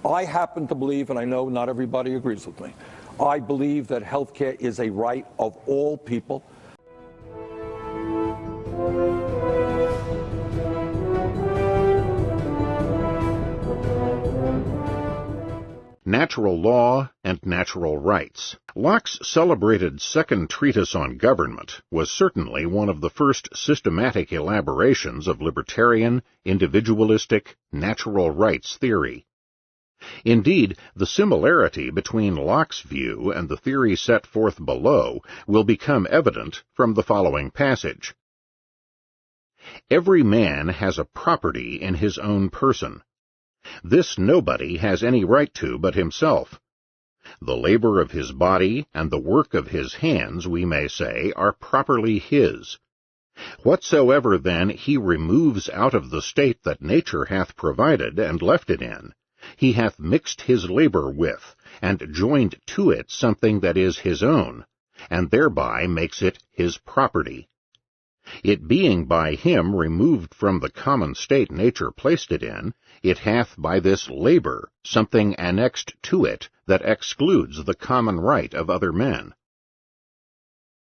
I happen to believe, and I know not everybody agrees with me, I believe that health care is a right of all people. Natural Law and Natural Rights. Locke's celebrated Second Treatise on Government was certainly one of the first systematic elaborations of libertarian, individualistic, natural rights theory. Indeed, the similarity between Locke's view and the theory set forth below will become evident from the following passage. Every man has a property in his own person. This nobody has any right to but himself. The labor of his body and the work of his hands, we may say, are properly his. Whatsoever then he removes out of the state that nature hath provided and left it in, he hath mixed his labor with, and joined to it something that is his own, and thereby makes it his property. It being by him removed from the common state nature placed it in, it hath by this labor something annexed to it that excludes the common right of other men.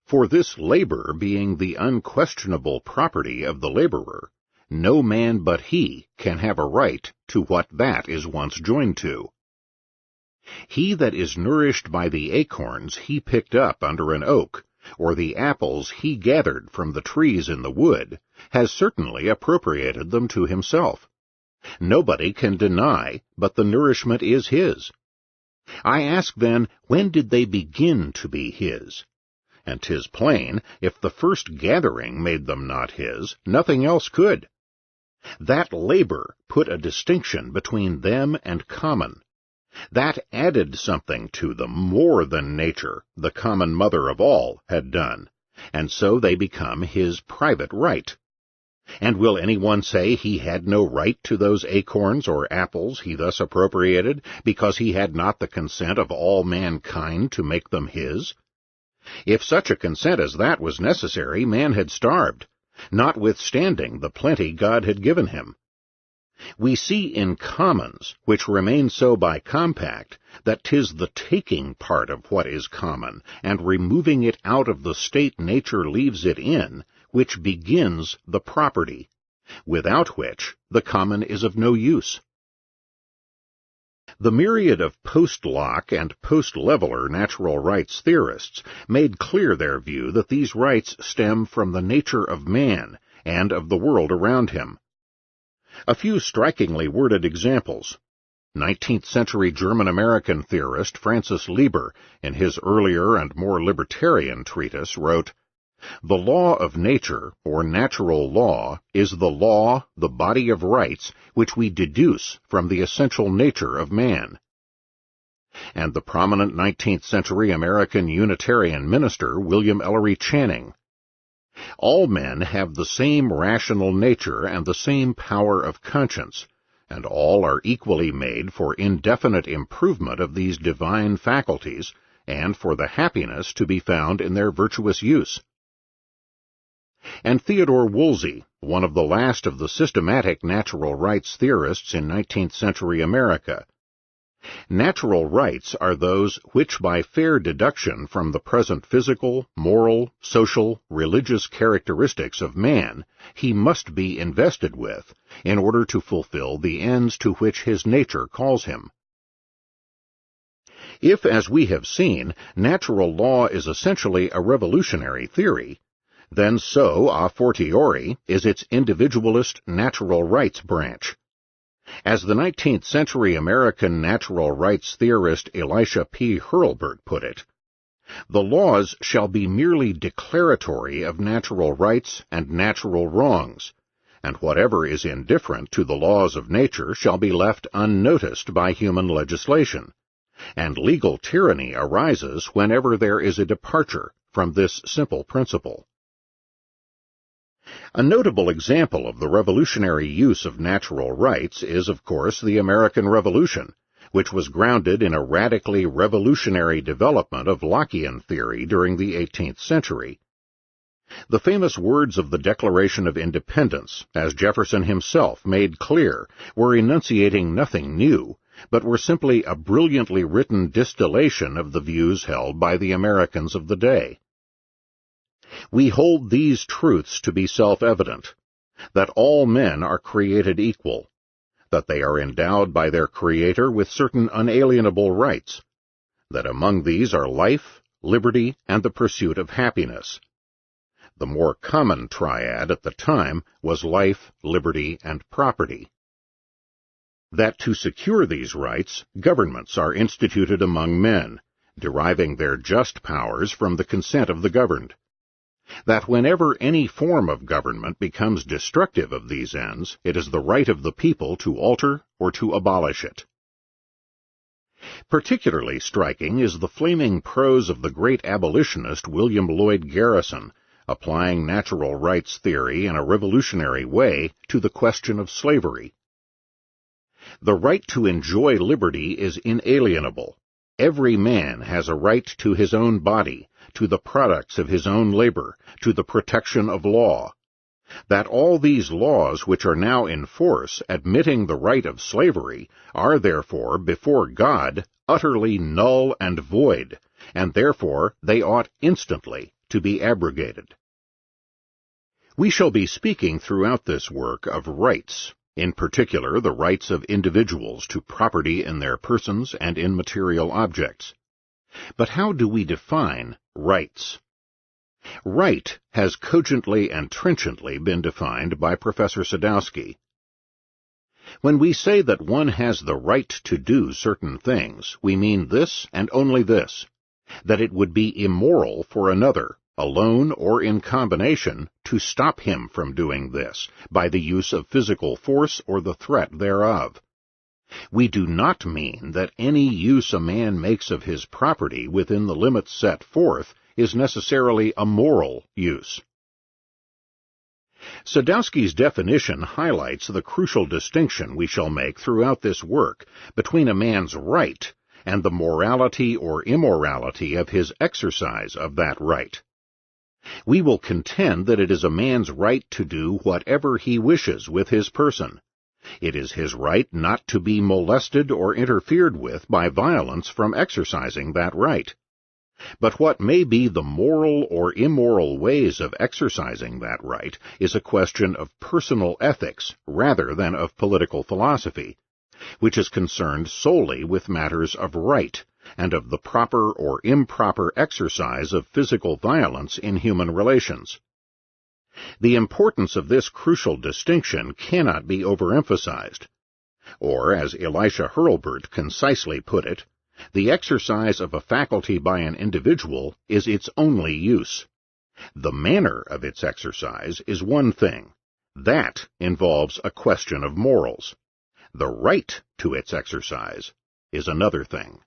For this labor being the unquestionable property of the laborer, no man but he can have a right to what that is once joined to. He that is nourished by the acorns he picked up under an oak, or the apples he gathered from the trees in the wood, has certainly appropriated them to himself. Nobody can deny but the nourishment is his. I ask then, when did they begin to be his? And 'tis plain, if the first gathering made them not his, nothing else could. That labor put a distinction between them and common. That added something to them more than nature, the common mother of all, had done, and so they become his private right. And will anyone say he had no right to those acorns or apples he thus appropriated, because he had not the consent of all mankind to make them his? If such a consent as that was necessary, man had starved, notwithstanding the plenty God had given him. We see in commons, which remain so by compact, that 'tis the taking part of what is common, and removing it out of the state nature leaves it in, which begins the property, without which the common is of no use. The myriad of post-Locke and post-Leveler natural rights theorists made clear their view that these rights stem from the nature of man and of the world around him. A few strikingly worded examples. 19th-century German-American theorist Francis Lieber, in his earlier and more libertarian treatise, wrote, "The law of nature, or natural law, is the law, the body of rights, which we deduce from the essential nature of man." And the prominent 19th-century American Unitarian minister William Ellery Channing, "All men have the same rational nature and the same power of conscience, and all are equally made for indefinite improvement of these divine faculties, and for the happiness to be found in their virtuous use." And Theodore Woolsey, one of the last of the systematic natural rights theorists in 19th-century America, "Natural rights are those which by fair deduction from the present physical, moral, social, religious characteristics of man he must be invested with in order to fulfill the ends to which his nature calls him." If, as we have seen, natural law is essentially a revolutionary theory, then so, a fortiori, is its individualist natural rights branch. As the 19th-century American natural rights theorist Elisha P. Hurlburt put it, "The laws shall be merely declaratory of natural rights and natural wrongs, and whatever is indifferent to the laws of nature shall be left unnoticed by human legislation, and legal tyranny arises whenever there is a departure from this simple principle." A notable example of the revolutionary use of natural rights is, of course, the American Revolution, which was grounded in a radically revolutionary development of Lockean theory during the 18th century. The famous words of the Declaration of Independence, as Jefferson himself made clear, were enunciating nothing new, but were simply a brilliantly written distillation of the views held by the Americans of the day. We hold these truths to be self-evident, that all men are created equal, that they are endowed by their Creator with certain unalienable rights, that among these are life, liberty, and the pursuit of happiness. The more common triad at the time was life, liberty, and property. That to secure these rights, governments are instituted among men, deriving their just powers from the consent of the governed. That whenever any form of government becomes destructive of these ends, it is the right of the people to alter or to abolish it. Particularly striking is the flaming prose of the great abolitionist William Lloyd Garrison, applying natural rights theory in a revolutionary way to the question of slavery. The right to enjoy liberty is inalienable. Every man has a right to his own body, to the products of his own labor, to the protection of law. That all these laws which are now in force admitting the right of slavery are therefore before God utterly null and void, and therefore they ought instantly to be abrogated. We shall be speaking throughout this work of rights, in particular the rights of individuals to property in their persons and in material objects. But how do we define rights? Right has cogently and trenchantly been defined by Professor Sadowski. When we say that one has the right to do certain things, we mean this and only this, that it would be immoral for another, alone or in combination, to stop him from doing this by the use of physical force or the threat thereof. We do not mean that any use a man makes of his property within the limits set forth is necessarily a moral use. Sadowski's definition highlights the crucial distinction we shall make throughout this work between a man's right and the morality or immorality of his exercise of that right. We will contend that it is a man's right to do whatever he wishes with his person. It is his right not to be molested or interfered with by violence from exercising that right. But what may be the moral or immoral ways of exercising that right is a question of personal ethics rather than of political philosophy, which is concerned solely with matters of right and of the proper or improper exercise of physical violence in human relations. The importance of this crucial distinction cannot be overemphasized, or, as Elisha Hurlburt concisely put it, the exercise of a faculty by an individual is its only use. The manner of its exercise is one thing. That involves a question of morals. The right to its exercise is another thing.